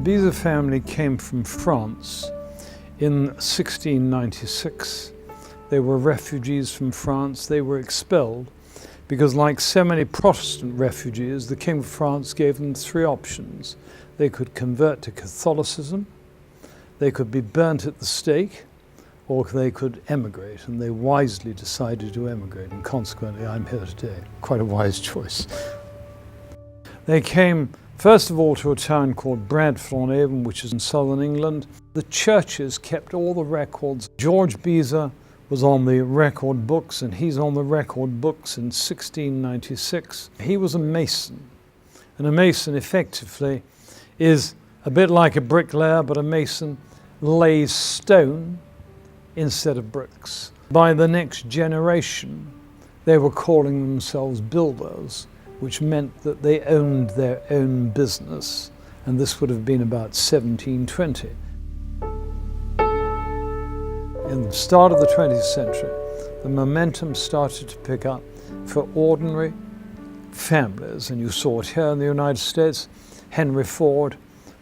Beazer family came from France in 1696. They were refugees from France. They were expelled because, like so many Protestant refugees, the King of France gave them three options. They could convert to Catholicism, they could be burnt at the stake, or they could emigrate, and they wisely decided to emigrate, and consequently I'm here today. Quite a wise choice. They came first of all to a town called Bradford-on-Avon, which is in southern England. The churches kept all the records. George Beazer was on the record books, and he's on the record books in 1696. He was a mason, and a mason effectively is a bit like a bricklayer, but a mason lays stone instead of bricks. By the next generation, they were calling themselves builders, which meant that they owned their own business, and this would have been about 1720. In the start of the 20th century, the momentum started to pick up for ordinary families, and you saw it here in the United States. Henry Ford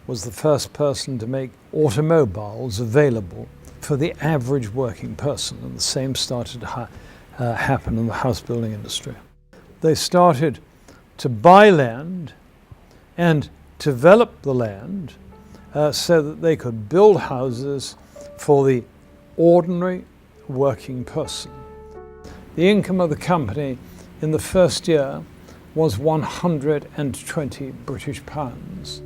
was the first person to make automobiles available for the average working person, and the same started to happen in the house building industry. They started to buy land and develop the land so that they could build houses for the ordinary working person. The income of the company in the first year was 120 British pounds.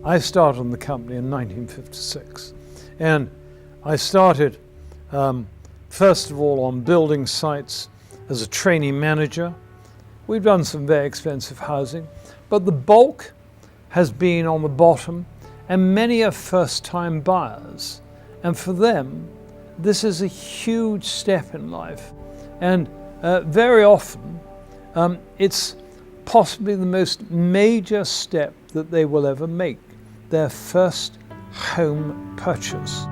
I started in the company in 1956, and I started first of all on building sites as a trainee manager. We've done some very expensive housing, but the bulk has been on the bottom, and many are first-time buyers. And for them, this is a huge step in life. And very often, it's possibly the most major step that they will ever make, their first home purchase.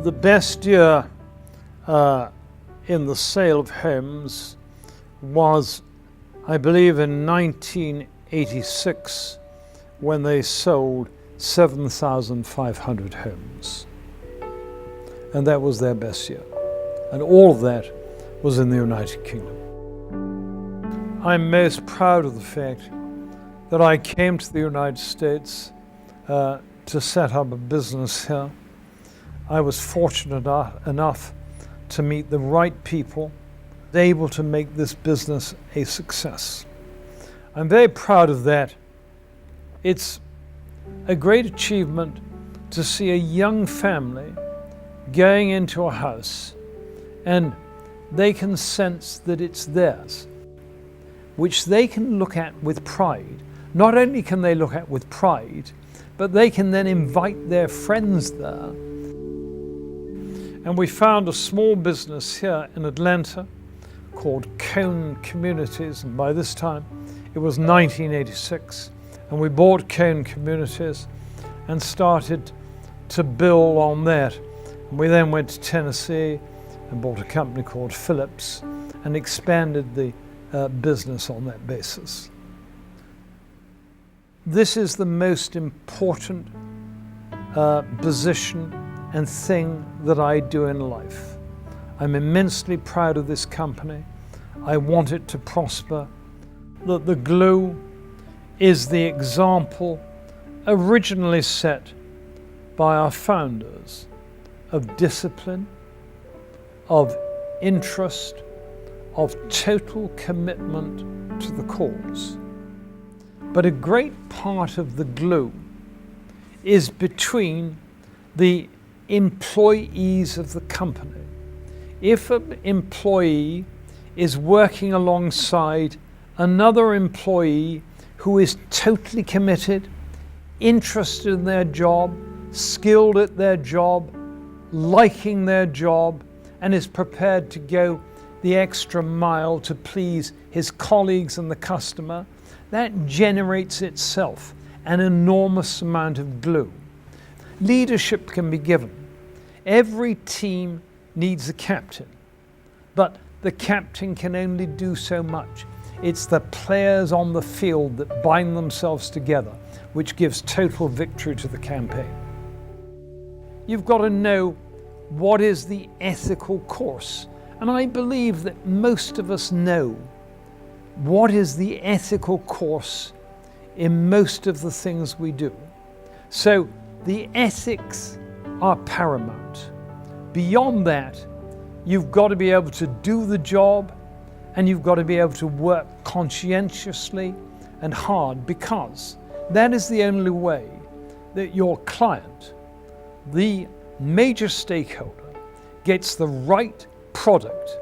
The best year in the sale of homes was, I believe, in 1986, when they sold 7,500 homes. And that was their best year. And all of that was in the United Kingdom. I'm most proud of the fact that I came to the United States to set up a business here. I was fortunate enough to meet the right people, able to make this business a success. I'm very proud of that. It's a great achievement to see a young family going into a house and they can sense that it's theirs, which they can look at with pride. Not only can they look at with pride, but they can then invite their friends there. And we found a small business here in Atlanta called Cone Communities, and by this time it was 1986, and we bought Cone Communities and started to build on that. And we then went to Tennessee and bought a company called Phillips and expanded the business on that basis. This is the most important position and thing that I do in life. I'm immensely proud of this company. I want it to prosper. The glue is the example originally set by our founders of discipline, of interest, of total commitment to the cause. But a great part of the glue is between the employees of the company. If an employee is working alongside another employee who is totally committed, interested in their job, skilled at their job, liking their job, and is prepared to go the extra mile to please his colleagues and the customer, that generates itself an enormous amount of glue. Leadership can be given. Every team needs a captain, but the captain can only do so much. It's the players on the field that bind themselves together, which gives total victory to the campaign. You've got to know what is the ethical course. And I believe that most of us know what is the ethical course in most of the things we do. So the ethics are paramount. Beyond that, you've got to be able to do the job, and you've got to be able to work conscientiously and hard, because that is the only way that your client, the major stakeholder, gets the right product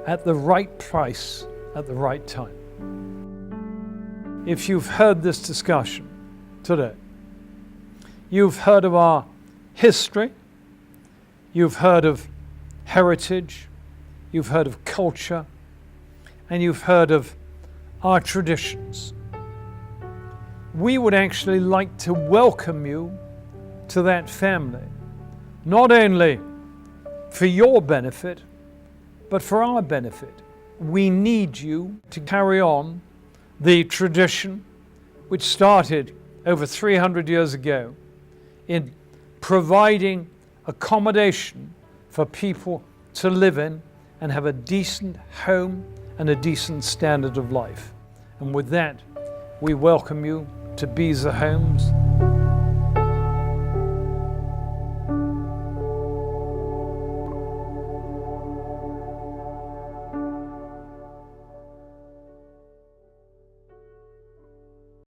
at the right price at the right time. If you've heard this discussion today, you've heard of our history, you've heard of heritage, you've heard of culture, and you've heard of our traditions. We would actually like to welcome you to that family, not only for your benefit, but for our benefit. We need you to carry on the tradition which started over 300 years ago in providing accommodation for people to live in and have a decent home and a decent standard of life. And with that, we welcome you to Beazer Homes